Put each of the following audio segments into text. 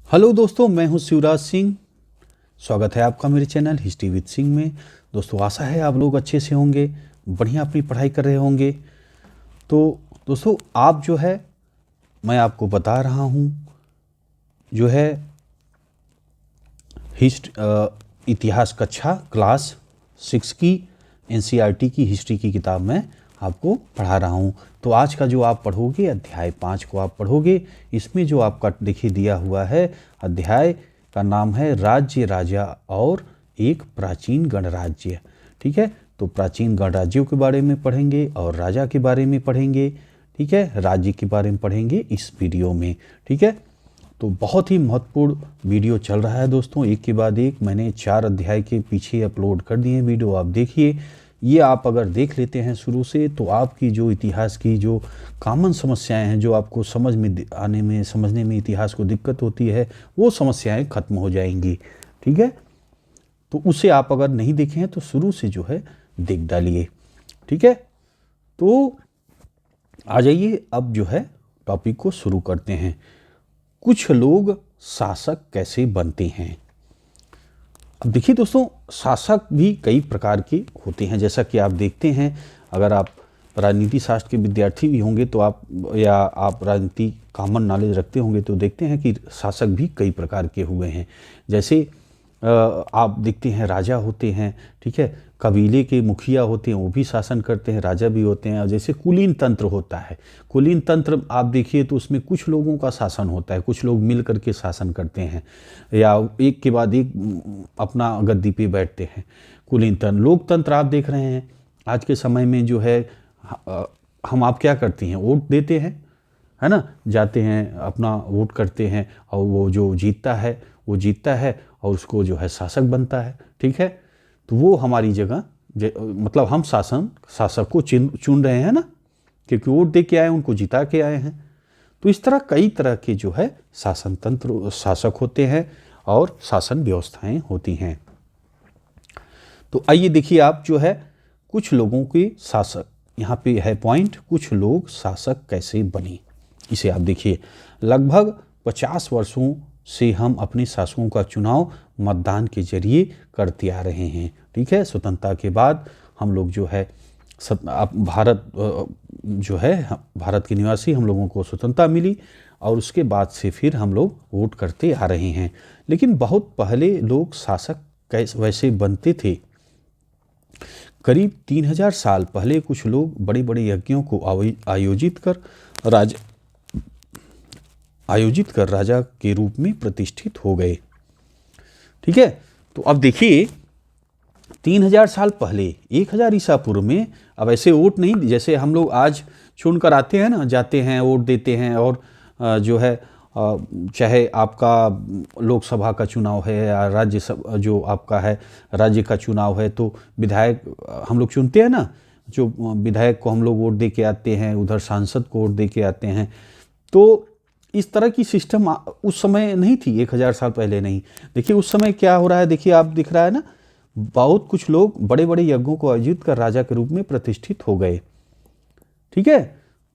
Hello दोस्तों, मैं हूं शिवराज सिंह। स्वागत है आपका मेरे चैनल हिस्ट्री विद सिंह में। दोस्तों, आशा है आप लोग अच्छे से होंगे, बढ़िया अपनी पढ़ाई कर रहे होंगे। तो दोस्तों, आप जो है मैं आपको बता रहा हूं जो है इतिहास कक्षा क्लास 6 की एनसीईआरटी की हिस्ट्री की किताब में आपको पढ़ा रहा हूं। तो आज का जो आप पढ़ोगे अध्याय 5 को आप पढ़ोगे। इसमें जो आपका देखिए दिया हुआ है, अध्याय का नाम है राज्य, राजा और एक प्राचीन गणराज्य। ठीक है, तो प्राचीन गणराज्यों के बारे में पढ़ेंगे और राजा के बारे में पढ़ेंगे। ठीक है, राज्य के बारे में पढ़ेंगे इस वीडियो में। ठीक है, तो बहुत ही महत्वपूर्ण वीडियो चल रहा है दोस्तों, एक के बाद एक। मैंने 4 अध्याय के पीछे अपलोड कर दिए वीडियो, आप देखिए। ये आप अगर देख लेते हैं शुरू से तो आपकी जो इतिहास की जो कॉमन समस्याएं हैं, जो आपको समझ में आने में समझने में इतिहास को दिक्कत होती है, वो समस्याएं खत्म हो जाएंगी। ठीक है, तो उसे आप अगर नहीं देखे हैं तो शुरू से जो है देख डालिए। ठीक है, तो आ जाइए अब जो है टॉपिक को शुरू करते हैं। कुछ लोग शासक कैसे बनते हैं। अब देखिए दोस्तों, शासक भी कई प्रकार के होते हैं। जैसा कि आप देखते हैं, अगर आप राजनीति शास्त्र के विद्यार्थी भी होंगे तो आप, या आप राजनीति कॉमन नॉलेज रखते होंगे तो देखते हैं कि शासक भी कई प्रकार के हुए हैं। जैसे आप देखते हैं राजा होते हैं। ठीक है, कबीले के मुखिया होते हैं, वो भी शासन करते हैं, राजा भी होते हैं। और जैसे कुलीन तंत्र होता है, कुलीन तंत्र आप देखिए तो उसमें कुछ लोगों का शासन होता है, कुछ लोग मिल करके शासन करते हैं या एक के बाद एक अपना गद्दी पे बैठते हैं। कुलीन तंत्र। लोकतंत्र आप देख रहे हैं आज के समय में जो है, हम आप क्या करते हैं, वोट देते हैं, है ना, जाते हैं अपना वोट करते हैं और वो जो जीतता है वो जीतता है और उसको जो है शासक बनता है। ठीक है, तो वो हमारी जगह मतलब हम शासक को चुन रहे हैं ना, क्योंकि वोट दे के आए, उनको जिता के आए हैं। तो इस तरह कई तरह के जो है शासन तंत्र शासक होते हैं और शासन व्यवस्थाएं होती हैं। तो आइए देखिए आप जो है कुछ लोगों के शासक, यहाँ पे है पॉइंट, कुछ लोग शासक कैसे बने। इसे आप देखिए। लगभग 50 वर्षों से हम अपने शासकों का चुनाव मतदान के जरिए करते आ रहे हैं। ठीक है, स्वतंत्रता के बाद हम लोग जो है भारत जो है भारत के निवासी, हम लोगों को स्वतंत्रता मिली और उसके बाद से फिर हम लोग वोट करते आ रहे हैं। लेकिन बहुत पहले लोग शासक कैसे वैसे बनते थे। करीब 3000 साल पहले कुछ लोग बड़े बड़े यज्ञों को आयोजित कर राजा के रूप में प्रतिष्ठित हो गए। ठीक है, तो अब देखिए 3000 साल पहले 1000 ईसा पूर्व में अब ऐसे वोट नहीं, जैसे हम लोग आज चुन कर आते हैं ना, जाते हैं वोट देते हैं और जो है चाहे आपका लोकसभा का चुनाव है या राज्यसभा जो आपका है राज्य का चुनाव है, तो विधायक हम लोग चुनते हैं ना, जो विधायक को हम लोग वोट दे के आते हैं, उधर सांसद को वोट दे के आते हैं। तो इस तरह की सिस्टम उस समय नहीं थी, 1000 साल पहले नहीं। देखिए उस समय क्या हो रहा है, देखिए आप दिख रहा है ना, बहुत कुछ लोग बड़े बड़े यज्ञों को आयोजित कर राजा के रूप में प्रतिष्ठित हो गए। ठीक है,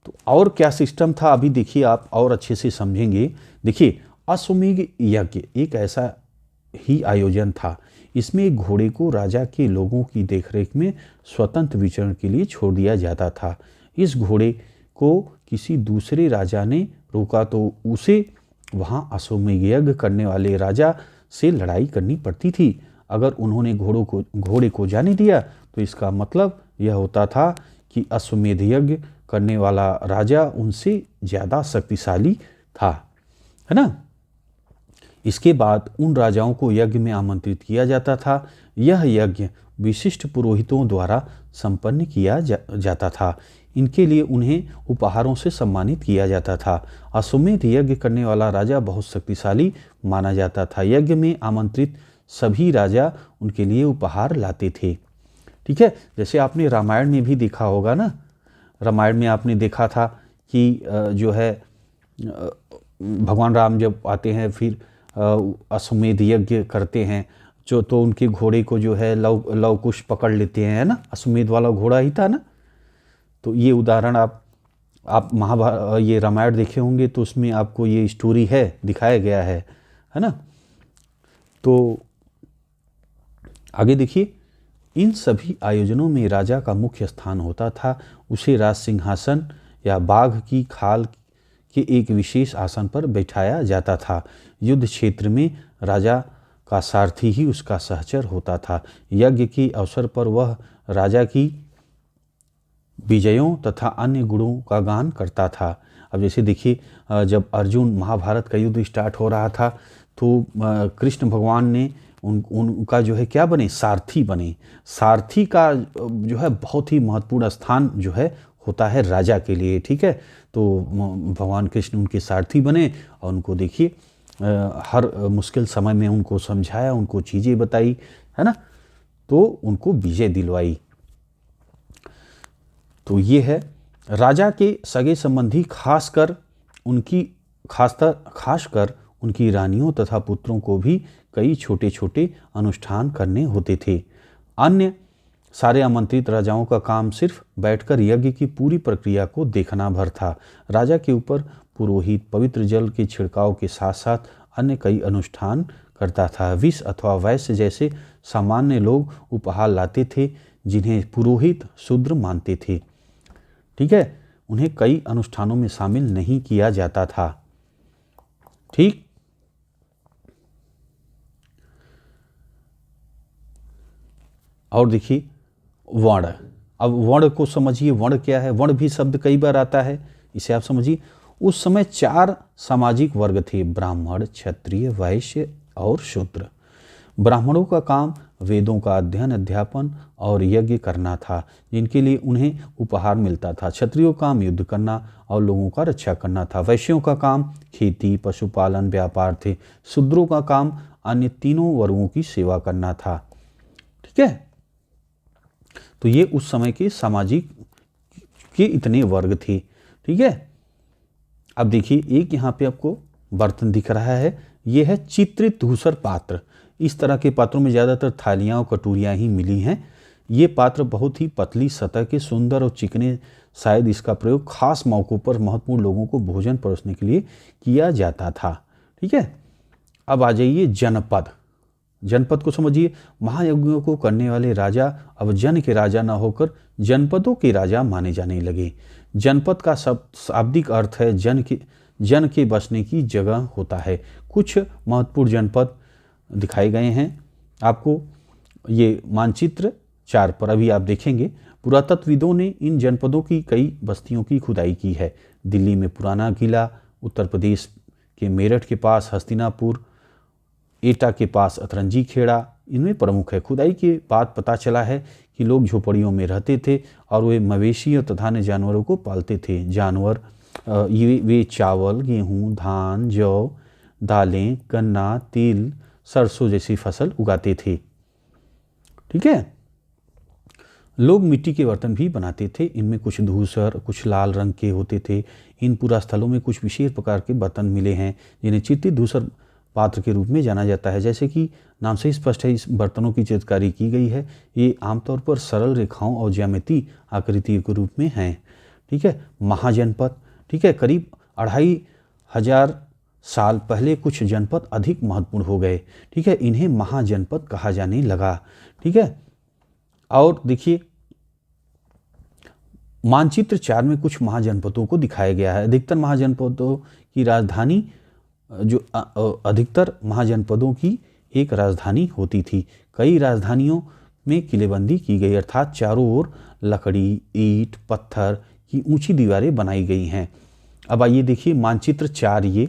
तो और क्या सिस्टम था अभी देखिए आप और अच्छे से समझेंगे। देखिए अश्वमेध यज्ञ एक ऐसा ही आयोजन था। इसमें एक घोड़े को राजा के लोगों की देखरेख में स्वतंत्र विचरण के लिए छोड़ दिया जाता था। इस घोड़े को किसी दूसरे राजा ने रोका तो उसे वहां अश्वमेध यज्ञ करने वाले राजा से लड़ाई करनी पड़ती थी। अगर उन्होंने घोड़े को जाने दिया तो इसका मतलब यह होता था कि अश्वमेध यज्ञ करने वाला राजा उनसे ज़्यादा शक्तिशाली था, है ना। इसके बाद उन राजाओं को यज्ञ में आमंत्रित किया जाता था। यह यज्ञ विशिष्ट पुरोहितों द्वारा संपन्न किया जाता था। इनके लिए उन्हें उपहारों से सम्मानित किया जाता था। अश्वमेध यज्ञ करने वाला राजा बहुत शक्तिशाली माना जाता था। यज्ञ में आमंत्रित सभी राजा उनके लिए उपहार लाते थे। ठीक है, जैसे आपने रामायण में भी देखा होगा ना, रामायण में आपने देखा था कि जो है भगवान राम जब आते हैं फिर अश्वमेध यज्ञ करते हैं, जो तो उनके घोड़े को जो है लव कुश पकड़ लेते हैं, है ना, अश्वमेध वाला घोड़ा ही था ना। तो ये उदाहरण आप ये रामायण देखे होंगे तो उसमें आपको ये स्टोरी है, दिखाया गया है है ना। तो आगे देखिए, इन सभी आयोजनों में राजा का मुख्य स्थान होता था। उसे राज सिंहासन या बाघ की खाल के एक विशेष आसन पर बैठाया जाता था। युद्ध क्षेत्र में राजा का सारथी ही उसका सहचर होता था। यज्ञ के अवसर पर वह राजा की विजयों तथा अन्य गुणों का गान करता था। अब जैसे देखिए, जब अर्जुन महाभारत का युद्ध स्टार्ट हो रहा था तो कृष्ण भगवान ने उनका जो है क्या बने, सारथी बने। सारथी का जो है बहुत ही महत्वपूर्ण स्थान जो है होता है राजा के लिए, ठीक है। तो भगवान कृष्ण उनके सारथी बने और उनको देखिए हर मुश्किल समय में उनको समझाया, उनको चीज़ें बताई, है ना, तो उनको विजय दिलवाई। तो ये है राजा के सगे संबंधी, खासकर उनकी रानियों तथा पुत्रों को भी कई छोटे छोटे अनुष्ठान करने होते थे। अन्य सारे आमंत्रित राजाओं का काम सिर्फ बैठकर यज्ञ की पूरी प्रक्रिया को देखना भर था। राजा के ऊपर पुरोहित पवित्र जल के छिड़काव के साथ साथ अन्य कई अनुष्ठान करता था। विष अथवा वैश्य जैसे सामान्य लोग उपहार लाते थे जिन्हें पुरोहित शूद्र मानते थे, ठीक है। उन्हें कई अनुष्ठानों में शामिल नहीं किया जाता था, ठीक। और देखिए वर्ण, अब वर्ण को समझिए, वर्ण क्या है। वर्ण भी शब्द कई बार आता है, इसे आप समझिए। उस समय 4 सामाजिक वर्ग थे, ब्राह्मण, क्षत्रिय, वैश्य और शूद्र। ब्राह्मणों का काम वेदों का अध्ययन अध्यापन और यज्ञ करना था, जिनके लिए उन्हें उपहार मिलता था। क्षत्रियों का काम युद्ध करना और लोगों का रक्षा करना था। वैश्यों का काम खेती पशुपालन व्यापार थे। शूद्रों का काम अन्य तीनों वर्गों की सेवा करना था, ठीक है। तो ये उस समय के सामाजिक के इतने वर्ग थे, ठीक है। अब देखिए एक यहाँ पे आपको बर्तन दिख रहा है, ये है चित्रित धूसर पात्र। इस तरह के पात्रों में ज़्यादातर थालियाँ और कटोरियाँ ही मिली हैं। ये पात्र बहुत ही पतली सतह के, सुंदर और चिकने। शायद इसका प्रयोग खास मौक़ों पर महत्वपूर्ण लोगों को भोजन परोसने के लिए किया जाता था, ठीक है। अब आ जाइए जनपद। जनपद को समझिए। महायज्ञों को करने वाले राजा अब जन के राजा न होकर जनपदों के राजा माने जाने लगे। जनपद का शाब्दिक अर्थ है जन के बसने की जगह होता है। कुछ महत्वपूर्ण जनपद दिखाए गए हैं आपको, ये मानचित्र 4 पर अभी आप देखेंगे। पुरातत्वविदों ने इन जनपदों की कई बस्तियों की खुदाई की है। दिल्ली में पुराना किला, उत्तर प्रदेश के मेरठ के पास हस्तिनापुर, एटा के पास अतरंजी खेड़ा इनमें प्रमुख है। खुदाई के बाद पता चला है कि लोग झोपड़ियों में रहते थे और वे मवेशी और तथा अन्य जानवरों को पालते थे। जानवर वे चावल, गेहूँ, धान, जौ, दालें, गन्ना, तिल, सरसों जैसी फसल उगाते थे, ठीक है। लोग मिट्टी के बर्तन भी बनाते थे। इनमें कुछ धूसर, कुछ लाल रंग के होते थे। इन पुरा स्थलों में कुछ विशेष प्रकार के बर्तन मिले हैं जिन्हें चित्रित धूसर पात्र के रूप में जाना जाता है। जैसे कि नाम से स्पष्ट है, इस बर्तनों की चित्रकारी की गई है। ये आमतौर पर सरल रेखाओं और ज्यामितीय आकृतियों के रूप में हैं, ठीक है। महाजनपद, ठीक है। करीब 2500 साल पहले कुछ जनपद अधिक महत्वपूर्ण हो गए, ठीक है। इन्हें महाजनपद कहा जाने लगा, ठीक है। और देखिए मानचित्र 4 में कुछ महाजनपदों को दिखाया गया है। अधिकतर महाजनपदों की राजधानी अधिकतर महाजनपदों की एक राजधानी होती थी। कई राजधानियों में किलेबंदी की गई, अर्थात चारों ओर लकड़ी, ईंट, पत्थर की ऊंची दीवारें बनाई गई हैं। अब आइए देखिए मानचित्र 4 ये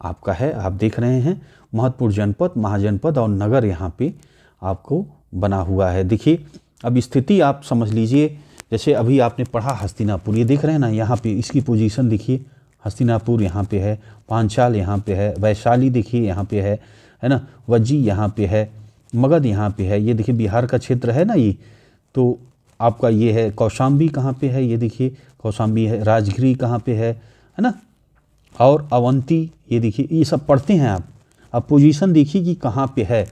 आपका है, आप देख रहे हैं महत्वपूर्ण जनपद, महाजनपद और नगर यहाँ पे आपको बना हुआ है। देखिए अब स्थिति आप समझ लीजिए। जैसे अभी आपने पढ़ा हस्तिनापुर, ये देख रहे हैं ना, यहाँ पे इसकी पोजीशन देखिए। हस्तिनापुर यहाँ पे है, पांचाल यहाँ पे है, वैशाली देखिए यहाँ पे है ना, वज्जी यहाँ पे है, मगध यहाँ पे है। ये देखिए बिहार का क्षेत्र है ना ये। तो आपका ये है कौशाम्बी कहाँ पे है, ये देखिए कौशाम्बी है। राजगिरी कहाँ पे है ना, और अवंती, ये देखिए। ये सब पढ़ते हैं आप। अब पोजीशन देखिए कि कहाँ पे है।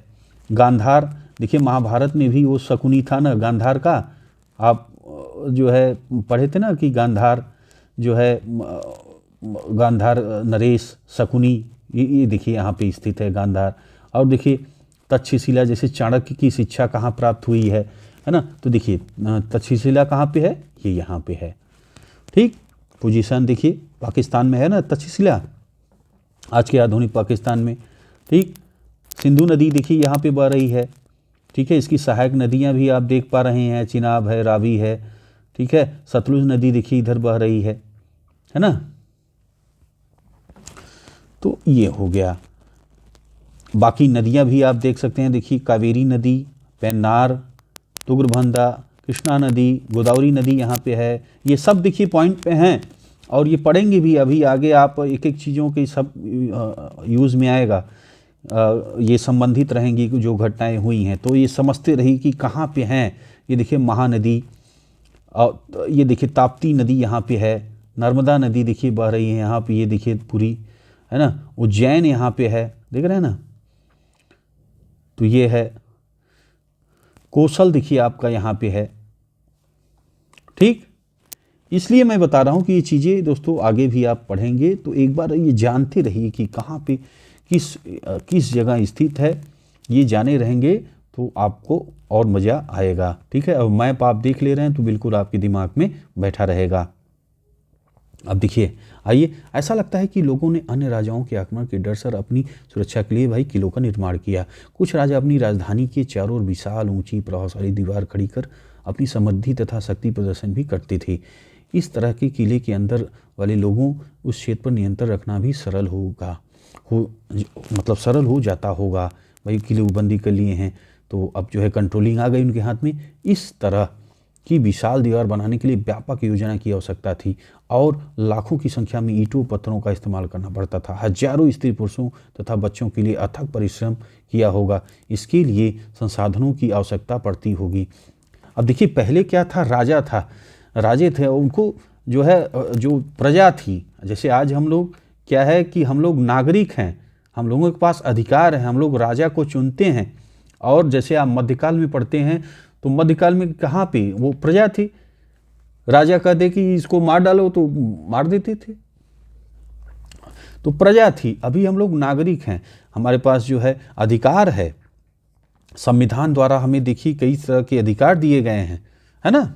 गांधार देखिए, महाभारत में भी वो शकुनी था ना गांधार का, आप जो है पढ़े थे ना कि गांधार जो है, गांधार नरेश शकुनी ये देखिए यहाँ पे स्थित है गांधार। और देखिए तक्षशिला, जैसे चाणक्य की शिक्षा कहाँ प्राप्त हुई है ना, तो देखिए तक्षशिला कहाँ पे है, ये यहाँ पे है। ठीक, पोजीशन देखिए पाकिस्तान में है ना तक्षशिला, आज के आधुनिक पाकिस्तान में। ठीक, सिंधु नदी देखिए यहाँ पे बह रही है। ठीक है, इसकी सहायक नदियाँ भी आप देख पा रहे हैं, चिनाब है, रावी है। ठीक है, सतलुज नदी देखिए इधर बह रही है ना। तो ये हो गया। बाकी नदियाँ भी आप देख सकते हैं, देखिए कावेरी नदी, पेन्नार, तुंगभद्रा, कृष्णा नदी, गोदावरी नदी यहाँ पे है। ये सब देखिए पॉइंट पे हैं और ये पढ़ेंगे भी अभी आगे, आप एक एक चीज़ों के सब यूज़ में आएगा, ये संबंधित रहेंगी जो घटनाएं हुई हैं, तो ये समझते रहिए कि कहाँ पे हैं। ये देखिए महानदी, और ये देखिए ताप्ती नदी यहाँ पे है, नर्मदा नदी देखिए बह रही है यहाँ पे, ये देखिए पूरी, है ना। उज्जैन यहाँ पे है, देख रहे हैं ना। तो ये है कौशल, देखिए आपका यहाँ पे है। ठीक, इसलिए मैं बता रहा हूँ कि ये चीज़ें दोस्तों आगे भी आप पढ़ेंगे तो एक बार ये जानते रहिए कि कहाँ पे किस जगह स्थित है, ये जाने रहेंगे तो आपको और मज़ा आएगा। ठीक है, अब मैप आप देख ले रहे हैं तो बिल्कुल आपके दिमाग में बैठा रहेगा। अब देखिए, आइए, ऐसा लगता है कि लोगों ने अन्य राजाओं के आक्रमण के डर से अपनी सुरक्षा के लिए भाई किलों का निर्माण किया। कुछ राजा अपनी राजधानी के चारों ओर विशाल ऊंची प्रभावशाली दीवार खड़ी कर अपनी समृद्धि तथा शक्ति प्रदर्शन भी करते थे। इस तरह के किले के अंदर वाले लोगों उस क्षेत्र पर नियंत्रण रखना भी सरल हो जाता होगा। भाई किले बंदी कर लिए हैं तो अब जो है कंट्रोलिंग आ गई उनके हाथ में। इस तरह की विशाल दीवार बनाने के लिए व्यापक योजना की आवश्यकता थी और लाखों की संख्या में ईंटों पत्थरों का इस्तेमाल करना पड़ता था। हजारों स्त्री पुरुषों तथा बच्चों के लिए अथक परिश्रम किया होगा। इसके लिए संसाधनों की आवश्यकता पड़ती होगी। अब देखिए, पहले क्या था, राजे थे, उनको जो है जो प्रजा थी, जैसे आज हम लोग क्या है कि हम लोग नागरिक हैं, हम लोगों के पास अधिकार है, हम लोग राजा को चुनते हैं। और जैसे आप मध्यकाल में पढ़ते हैं तो मध्यकाल में कहाँ पे वो प्रजा थी, राजा कह दे कि इसको मार डालो तो मार देते थे, तो प्रजा थी। अभी हम लोग नागरिक हैं, हमारे पास जो है अधिकार है, संविधान द्वारा हमें देखिए कई तरह के अधिकार दिए गए हैं, है ना।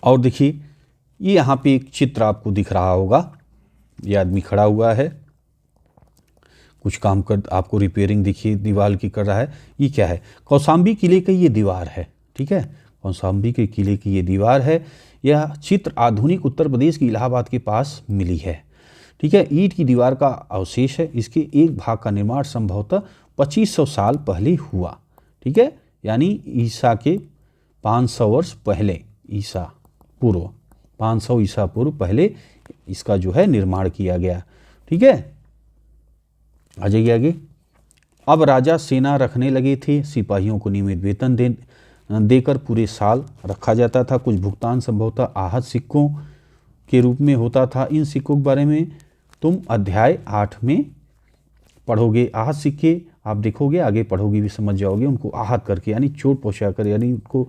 और देखिए, ये यहाँ पे एक चित्र आपको दिख रहा होगा, ये आदमी खड़ा हुआ है, कुछ काम कर, आपको रिपेयरिंग देखिए दीवार की कर रहा है। ये क्या है, कौशाम्बी किले की ये दीवार है। ठीक है, कौशाम्बी के किले की ये दीवार है। यह चित्र आधुनिक उत्तर प्रदेश की इलाहाबाद के पास मिली है। ठीक है, ईंट की दीवार का अवशेष है। इसके एक भाग का निर्माण संभवतः 2500 साल पहले हुआ। ठीक है, यानी ईसा के 500 वर्ष पहले, ईसा पूर्व 500 ईसा पूर्व पहले इसका जो है निर्माण किया गया। ठीक है, आ जाइए आगे। अब राजा सेना रखने लगे थे, सिपाहियों को नियमित वेतन देकर पूरे साल रखा जाता था। कुछ भुगतान संभवतः आहत सिक्कों के रूप में होता था। इन सिक्कों के बारे में तुम अध्याय 8 में पढ़ोगे। आहत सिक्के आप देखोगे, आगे पढ़ोगे भी समझ जाओगे। उनको आहत करके यानी चोट पहुँचा कर, यानी उनको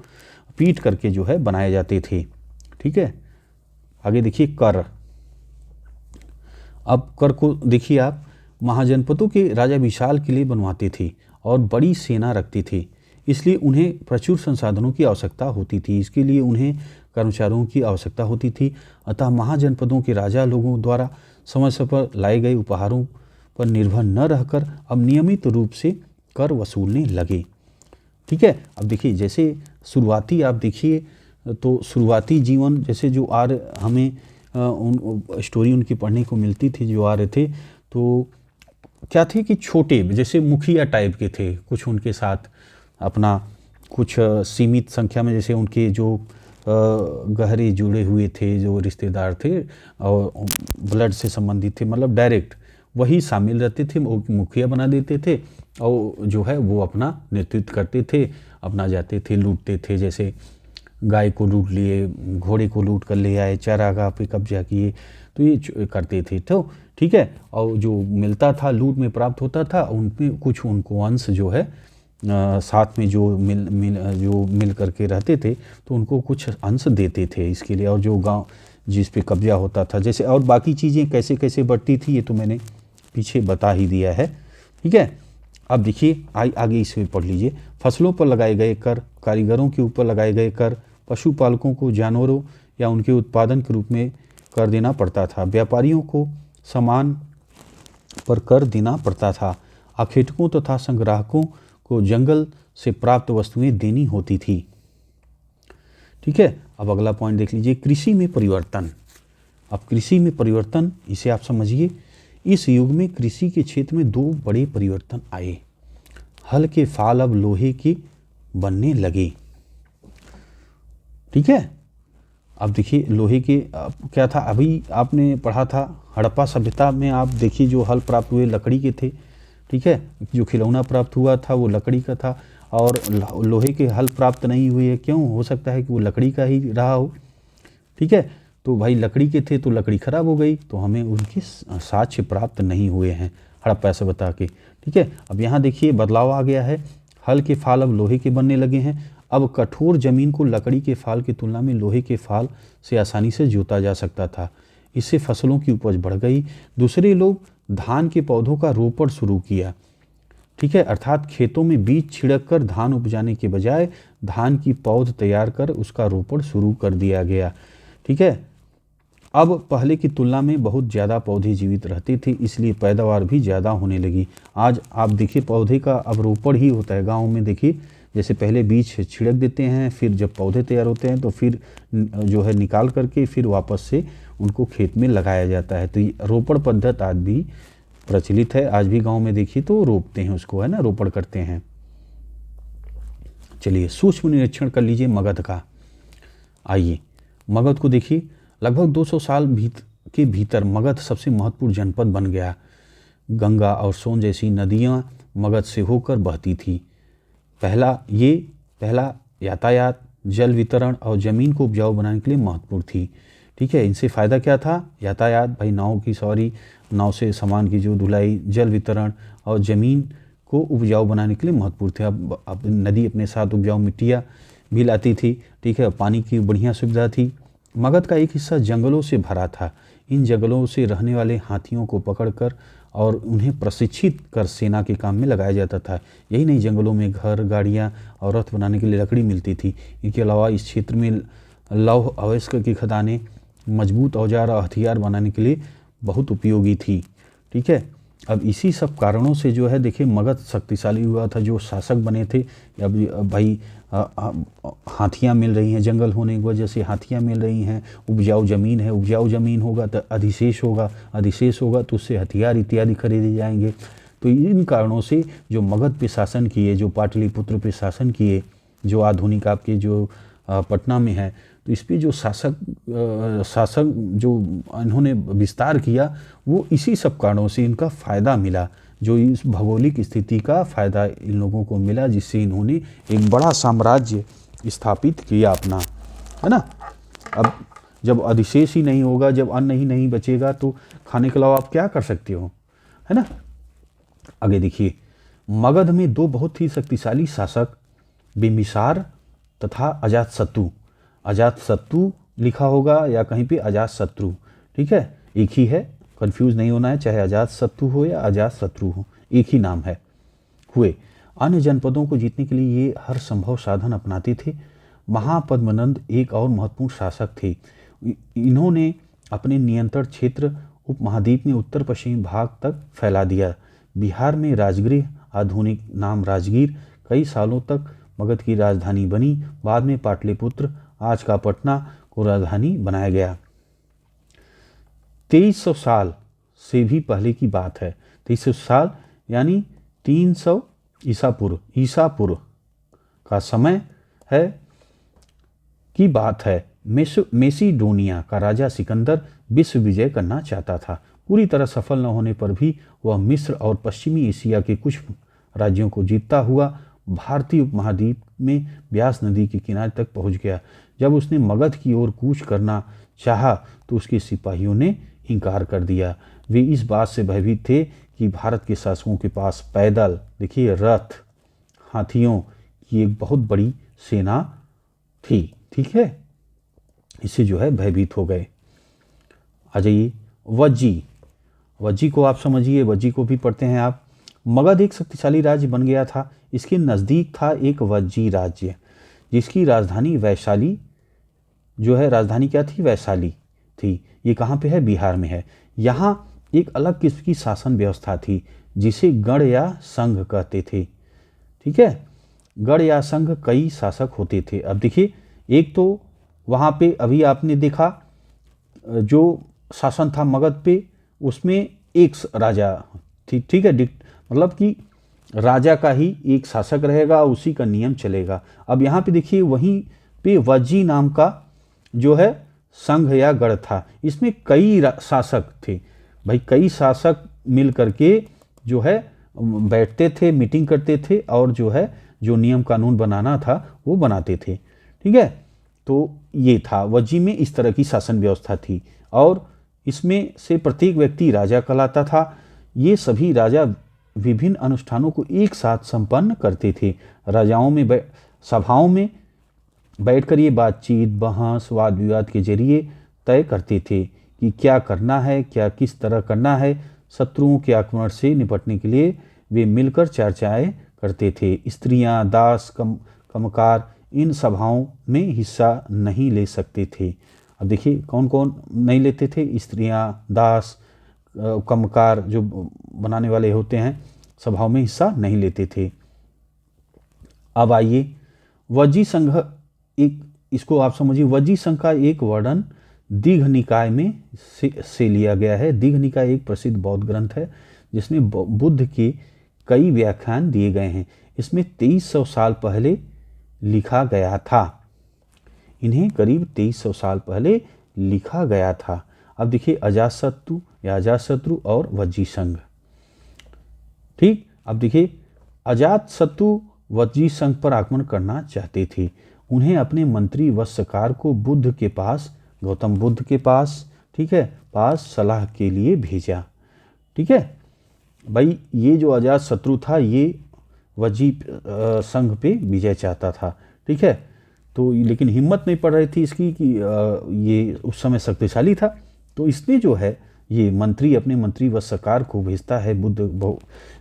पीट करके जो है बनाए जाते थे। ठीक है, आगे देखिए कर। अब कर को देखिए आप, महाजनपदों के राजा विशाल किले बनवाते थे और बड़ी सेना रखते थे, इसलिए उन्हें प्रचुर संसाधनों की आवश्यकता होती थी। इसके लिए उन्हें कर्मचारियों की आवश्यकता होती थी। अतः महाजनपदों के राजा लोगों द्वारा समय समय पर लाए गए उपहारों पर निर्भर न रहकर अब नियमित रूप से कर वसूलने लगे। ठीक है, अब देखिए, जैसे शुरुआती आप देखिए तो शुरुआती जीवन जैसे जो हमें स्टोरी उनकी पढ़ने को मिलती थी, जो आ रहे थे तो क्या थे कि छोटे जैसे मुखिया टाइप के थे, कुछ उनके साथ अपना कुछ सीमित संख्या में, जैसे उनके जो गहरे जुड़े हुए थे जो रिश्तेदार थे और ब्लड से संबंधित थे, मतलब डायरेक्ट वही शामिल रहते थे, वो मुखिया बना देते थे और जो है वो अपना नेतृत्व करते थे, अपना जाते थे, लूटते थे। जैसे गाय को लूट लिए, घोड़े को लूट कर ले आए, चारागाह पे कब्जा किए, तो ये करते थे। तो ठीक है, और जो मिलता था लूट में प्राप्त होता था, उनमें कुछ उनको अंश जो है साथ में जो मिल करके रहते थे तो उनको कुछ अंश देते थे इसके लिए। और जो गांव जिस पे कब्जा होता था। जैसे और बाकी चीज़ें कैसे कैसे बढ़ती थी ये तो मैंने पीछे बता ही दिया है, ठीक है। अब देखिए आगे इसमें पढ़ लीजिए। फसलों पर लगाए गए कर, कारीगरों के ऊपर लगाए गए कर, पशुपालकों को जानवरों या उनके उत्पादन के रूप में कर देना पड़ता था, व्यापारियों को सामान पर कर देना पड़ता था, आखेटकों तथा संग्राहकों को जंगल से प्राप्त वस्तुएं देनी होती थी, ठीक है। अब अगला पॉइंट देख लीजिए, कृषि में परिवर्तन। अब कृषि में परिवर्तन, इसे आप समझिए। इस युग में कृषि के क्षेत्र में दो बड़े परिवर्तन आए। हल के फाल अब लोहे के बनने लगे, ठीक है। अब देखिए लोहे के क्या था, अभी आपने पढ़ा था हड़प्पा सभ्यता में, आप देखिए जो हल प्राप्त हुए लकड़ी के थे, ठीक है। जो खिलौना प्राप्त हुआ था वो लकड़ी का था, और लोहे के हल प्राप्त नहीं हुए हैं। क्यों? हो सकता है कि वो लकड़ी का ही रहा हो, ठीक है। तो भाई लकड़ी के थे तो लकड़ी खराब हो गई, तो हमें उनके साक्ष्य प्राप्त नहीं हुए हैं हड़प्पा सभ्यता के, ठीक है। अब यहाँ देखिए बदलाव आ गया है, हल के फाल अब लोहे के बनने लगे हैं। अब कठोर जमीन को लकड़ी के फाल की तुलना में लोहे के फाल से आसानी से जोता जा सकता था। इससे फसलों की उपज बढ़ गई। दूसरे लोग धान के पौधों का रोपण शुरू किया, ठीक है। अर्थात खेतों में बीज छिड़क कर धान उपजाने के बजाय धान की पौध तैयार कर उसका रोपण शुरू कर दिया गया, ठीक है। अब पहले की तुलना में बहुत ज़्यादा पौधे जीवित रहते थे, इसलिए पैदावार भी ज़्यादा होने लगी। आज आप देखिए पौधे का अब रोपण ही होता है गाँव में। देखिए जैसे पहले बीज छिड़क देते हैं, फिर जब पौधे तैयार होते हैं तो फिर जो है निकाल करके फिर वापस से उनको खेत में लगाया जाता है। तो ये रोपण पद्धति आज भी प्रचलित है। आज भी गांव में देखिए तो रोपते हैं उसको, है ना, रोपण करते हैं। चलिए सूक्ष्म निरीक्षण कर लीजिए मगध का। आइए मगध को देखिए। लगभग 200 साल के भीतर मगध सबसे महत्वपूर्ण जनपद बन गया। गंगा और सोन जैसी नदियां मगध से होकर बहती थी। पहला यातायात, जल वितरण और ज़मीन को उपजाऊ बनाने के लिए महत्वपूर्ण थी, ठीक है। इनसे फ़ायदा क्या था? यातायात, भाई नाव की सवारी, नाव से सामान की जो ढुलाई, जल वितरण और ज़मीन को उपजाऊ बनाने के लिए महत्वपूर्ण थे। अब नदी अपने साथ उपजाऊ मिट्टियाँ भी लाती थी, ठीक है। पानी की बढ़िया सुविधा थी। मगध का एक हिस्सा जंगलों से भरा था। इन जंगलों से रहने वाले हाथियों को पकड़कर और उन्हें प्रशिक्षित कर सेना के काम में लगाया जाता था। यही नहीं, जंगलों में घर, गाड़ियाँ और रथ बनाने के लिए लकड़ी मिलती थी। इनके अलावा इस क्षेत्र में लौह अयस्क की खदानें मजबूत औजार और हथियार बनाने के लिए बहुत उपयोगी थी, ठीक है। अब इसी सब कारणों से जो है देखिए मगध शक्तिशाली हुआ था। जो शासक बने थे, अब भाई हाथियाँ मिल रही हैं, जंगल होने की वजह से हाथियाँ मिल रही हैं, उपजाऊ ज़मीन है, उपजाऊ ज़मीन होगा तो अधिशेष होगा, अधिशेष होगा तो उससे हथियार इत्यादि खरीदे जाएंगे। तो इन कारणों से जो मगध पे शासन किए, जो पाटलिपुत्र पे शासन किए, जो आधुनिक आपके जो पटना में है, तो इस पर जो शासक जो इन्होंने विस्तार किया वो इसी सब कारणों से इनका फ़ायदा मिला। जो इस भौगोलिक स्थिति का फ़ायदा इन लोगों को मिला, जिससे इन्होंने एक बड़ा साम्राज्य स्थापित किया अपना, है ना। अब जब अधिशेष ही नहीं होगा, जब अन्न ही नहीं बचेगा तो खाने के अलावा आप क्या कर सकते हो, है ना। आगे देखिए, मगध में दो बहुत ही शक्तिशाली शासक बिंबिसार तथा अजातशत्रु। अजातशत्रु लिखा होगा या कहीं पे अजातशत्रु, ठीक है, एक ही है, कंफ्यूज नहीं होना है, चाहे अजातशत्रु हो या अजातशत्रु हो, एक ही नाम है। हुए अन्य जनपदों को जीतने के लिए ये हर संभव साधन अपनाते थे। महापद्मनंद एक और महत्वपूर्ण शासक थे। इन्होंने अपने नियंत्रण क्षेत्र उपमहाद्वीप में उत्तर पश्चिमी भाग तक फैला दिया। बिहार में राजगृह, आधुनिक नाम राजगीर, कई सालों तक मगध की राजधानी बनी। बाद में पाटलिपुत्र, आज का पटना, को राजधानी बनाया गया। 2300 साल से भी पहले की बात है। 2300 साल यानी 300 ईसा पूर्व का समय है की बात है। मेसिडोनिया का राजा सिकंदर विश्व विजय करना चाहता था। पूरी तरह सफल न होने पर भी वह मिस्र और पश्चिमी एशिया के कुछ राज्यों को जीतता हुआ भारतीय उपमहाद्वीप में ब्यास नदी के किनारे तक पहुंच गया। जब उसने मगध की ओर कूच करना चाहा तो उसके सिपाहियों ने इनकार कर दिया। वे इस बात से भयभीत थे कि भारत के शासकों के पास पैदल, देखिए रथ, हाथियों की एक बहुत बड़ी सेना थी, ठीक है। इससे जो है भयभीत हो गए। आ जाइए वज्जी। वज्जी को आप समझिए, वज्जी को भी पढ़ते हैं आप। मगध एक शक्तिशाली राज्य बन गया था। इसके नज़दीक था एक वज्जी राज्य जिसकी राजधानी वैशाली जो है, राजधानी क्या थी? वैशाली थी। ये कहाँ पे है? बिहार में है। यहाँ एक अलग किस्म की शासन व्यवस्था थी जिसे गण या संघ कहते थे। ठीक है, गण या संघ कई शासक होते थे। अब देखिए, एक तो वहाँ पे अभी आपने देखा जो शासन था मगध पे, उसमें एक राजा थी। ठीक है, मतलब कि राजा का ही एक शासक रहेगा, उसी का नियम चलेगा। अब यहाँ पे देखिए, वहीं पे वज्जी नाम का जो है संघ या गढ़ था। इसमें कई शासक थे भाई, कई शासक मिल करके जो है बैठते थे, मीटिंग करते थे और जो है जो नियम कानून बनाना था वो बनाते थे। ठीक है, तो ये था वज्जी में, इस तरह की शासन व्यवस्था थी और इसमें से प्रत्येक व्यक्ति राजा कहलाता था। ये सभी राजा विभिन्न अनुष्ठानों को एक साथ संपन्न करते थे। राजाओं में सभाओं में बैठकर ये बातचीत, बहस, वाद विवाद के जरिए तय करते थे कि क्या करना है, क्या किस तरह करना है। शत्रुओं के आक्रमण से निपटने के लिए वे मिलकर चर्चाएं करते थे। स्त्रियां, दास, कमकार इन सभाओं में हिस्सा नहीं ले सकते थे। अब देखिए कौन कौन नहीं लेते थे? स्त्रियां, दास, कमकार जो बनाने वाले होते हैं, सभाओं में हिस्सा नहीं लेते थे। अब आइए वज्जी संघ, एक इसको आप समझिए, वज्जी संघ का एक वर्णन दीघ निकाय में से लिया गया है। दीघ निकाय एक प्रसिद्ध बौद्ध ग्रंथ है जिसमें बुद्ध के कई व्याख्यान दिए गए हैं। इसमें 2300 साल पहले लिखा गया था। इन्हें करीब 2300 साल पहले लिखा गया था। अब देखिए अजातशत्रु या अजातशत्रु और वज्जी संघ। ठीक, अब देखिए अजातशत्रु वज्जी संघ पर आक्रमण करना चाहते थे। उन्हें अपने मंत्री वत्सकार को बुद्ध के पास, गौतम बुद्ध के पास, ठीक है, पास सलाह के लिए भेजा। ठीक है भाई, ये जो अजातशत्रु था ये वज्जी संघ पे विजय चाहता था। ठीक है, तो लेकिन हिम्मत नहीं पड़ रही थी इसकी कि ये उस समय शक्तिशाली था। तो इसने जो है ये मंत्री, अपने मंत्री वत्सकार को भेजता है, बुद्ध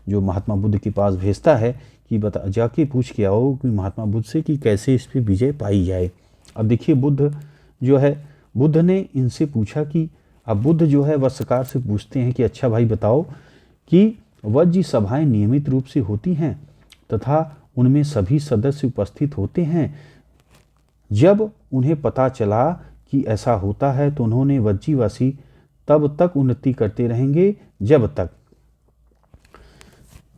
जो महात्मा बुद्ध के पास भेजता है कि बता, जाके पूछ के आओ कि महात्मा बुद्ध से कि कैसे इस पर विजय पाई जाए। अब देखिए बुद्ध जो है, बुद्ध ने इनसे पूछा कि, अब बुद्ध जो है वत्सकार से पूछते हैं कि अच्छा भाई बताओ कि वज्जी सभाएं नियमित रूप से होती हैं तथा उनमें सभी सदस्य उपस्थित होते हैं। जब उन्हें पता चला कि ऐसा होता है तो उन्होंने वज्जीवासी तब तक उन्नति करते रहेंगे जब तक,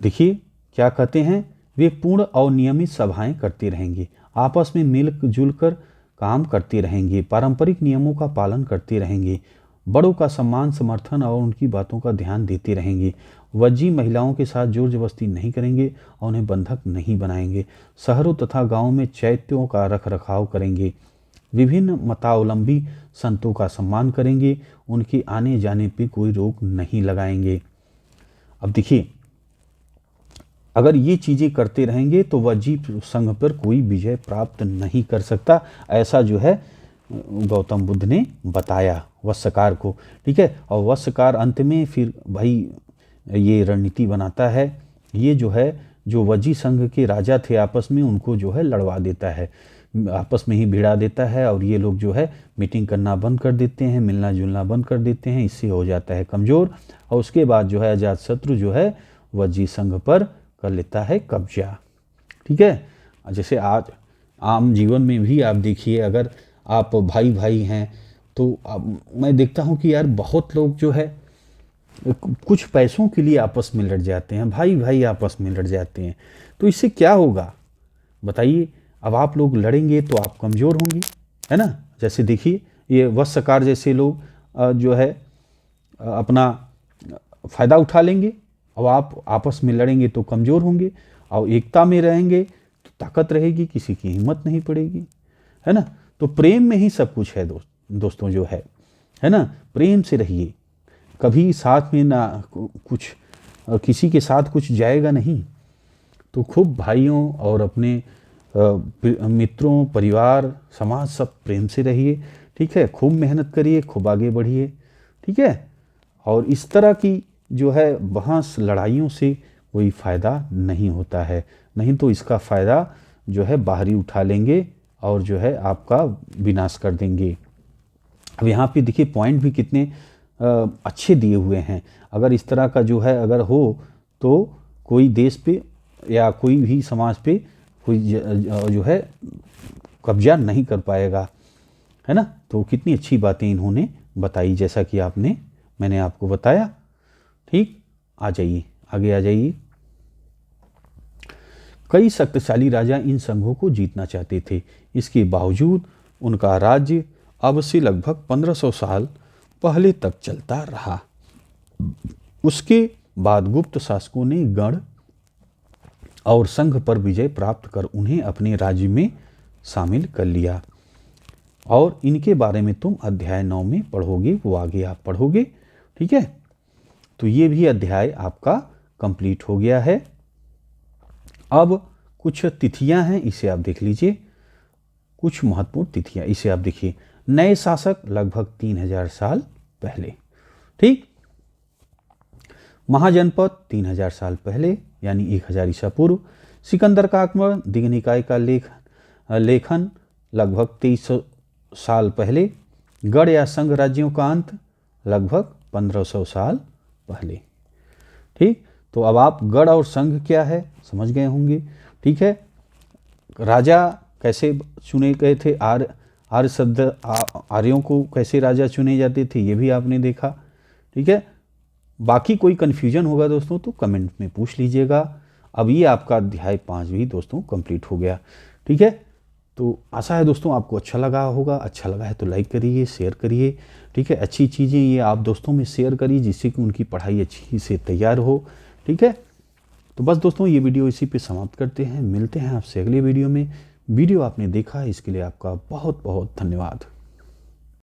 देखिए क्या कहते हैं, वे पूर्ण और नियमित सभाएं करते रहेंगे, आपस में मिलजुल कर काम करते रहेंगे, पारंपरिक नियमों का पालन करते रहेंगे, बड़ों का सम्मान, समर्थन और उनकी बातों का ध्यान देते रहेंगे। वज्जी महिलाओं के साथ जोर जबरदस्ती नहीं करेंगे और उन्हें बंधक नहीं बनाएंगे। शहरों तथा गांवों में चैत्यों का रख रखाव करेंगे। विभिन्न मतावलंबी संतों का सम्मान करेंगे। उनके आने जाने पे कोई रोक नहीं लगाएंगे। अब देखिए अगर ये चीज़ें करते रहेंगे तो वज्जी संघ पर कोई विजय प्राप्त नहीं कर सकता, ऐसा जो है गौतम बुद्ध ने बताया वत्सकार को। ठीक है, और वत्सकार अंत में फिर भाई ये रणनीति बनाता है। ये जो है जो वज्जी संघ के राजा थे आपस में, उनको जो है लड़वा देता है, आपस में ही भिड़ा देता है और ये लोग जो है मीटिंग करना बंद कर देते हैं, मिलना जुलना बंद कर देते हैं। इससे हो जाता है कमज़ोर और उसके बाद जो है अजातशत्रु जो है वज्जी संघ पर कर लेता है कब्जा। ठीक है, जैसे आज आम जीवन में भी आप देखिए, अगर आप भाई भाई हैं तो मैं देखता हूँ कि यार बहुत लोग जो है कुछ पैसों के लिए आपस में लड़ जाते हैं, भाई भाई आपस में लड़ जाते हैं। तो इससे क्या होगा बताइए? अब आप लोग लड़ेंगे तो आप कमज़ोर होंगे, है ना। जैसे देखिए ये वत्सकार जैसे लोग जो है अपना फ़ायदा उठा लेंगे और आप आपस में लड़ेंगे तो कमज़ोर होंगे, और एकता में रहेंगे तो ताकत रहेगी, किसी की हिम्मत नहीं पड़ेगी, है ना। तो प्रेम में ही सब कुछ है दोस्तों जो है ना। प्रेम से रहिए, कभी साथ में ना कुछ किसी के साथ कुछ जाएगा नहीं। तो खूब भाइयों और अपने मित्रों, परिवार, समाज, सब प्रेम से रहिए। ठीक है, खूब मेहनत करिए, खूब आगे बढ़िए। ठीक है। और इस तरह की जो है बहस लड़ाइयों से कोई फ़ायदा नहीं होता है, नहीं तो इसका फ़ायदा जो है बाहरी उठा लेंगे और जो है आपका विनाश कर देंगे। अब यहाँ पे देखिए पॉइंट भी कितने अच्छे दिए हुए हैं। अगर इस तरह का जो है अगर हो तो कोई देश पे या कोई भी समाज पे कोई जो है कब्जा नहीं कर पाएगा, है ना। तो कितनी अच्छी बातें इन्होंने बताई, जैसा कि मैंने आपको बताया। ठीक, आ जाइए आगे आ जाइए। कई शक्तिशाली राजा इन संघों को जीतना चाहते थे, इसके बावजूद उनका राज्य अब से लगभग 1500 साल पहले तक चलता रहा। उसके बाद गुप्त शासकों ने गढ़ और संघ पर विजय प्राप्त कर उन्हें अपने राज्य में शामिल कर लिया, और इनके बारे में तुम अध्याय 9 में पढ़ोगे, वो आगे आप पढ़ोगे। ठीक है, तो ये भी अध्याय आपका कंप्लीट हो गया है। अब कुछ तिथियां हैं, इसे आप देख लीजिए, कुछ महत्वपूर्ण तिथियां इसे आप देखिए। नए शासक लगभग 3000 साल पहले, ठीक। महाजनपद 3000 साल पहले यानी 1000 ईसा पूर्व। सिकंदर का आक्रमण, दीघनिकाय का लेखन लगभग 2300 साल पहले। गढ़ या संघ राज्यों का अंत लगभग 1500 साल पहले। ठीक, तो अब आप गढ़ और संघ क्या है समझ गए होंगे। ठीक है, राजा कैसे चुने गए थे, आर्यों को कैसे राजा चुने जाते थे, ये भी आपने देखा। ठीक है, बाकी कोई कन्फ्यूजन होगा दोस्तों तो कमेंट में पूछ लीजिएगा। अब ये आपका अध्याय 5 भी दोस्तों कंप्लीट हो गया। ठीक है, तो आशा है दोस्तों आपको अच्छा लगा होगा। अच्छा लगा है तो लाइक करिए, शेयर करिए। ठीक है, अच्छी चीज़ें ये आप दोस्तों में शेयर करिए जिससे कि उनकी पढ़ाई अच्छी से तैयार हो। ठीक है, तो बस दोस्तों ये वीडियो इसी पे समाप्त करते हैं। मिलते हैं आपसे अगले वीडियो में। वीडियो आपने देखा इसके लिए आपका बहुत बहुत धन्यवाद।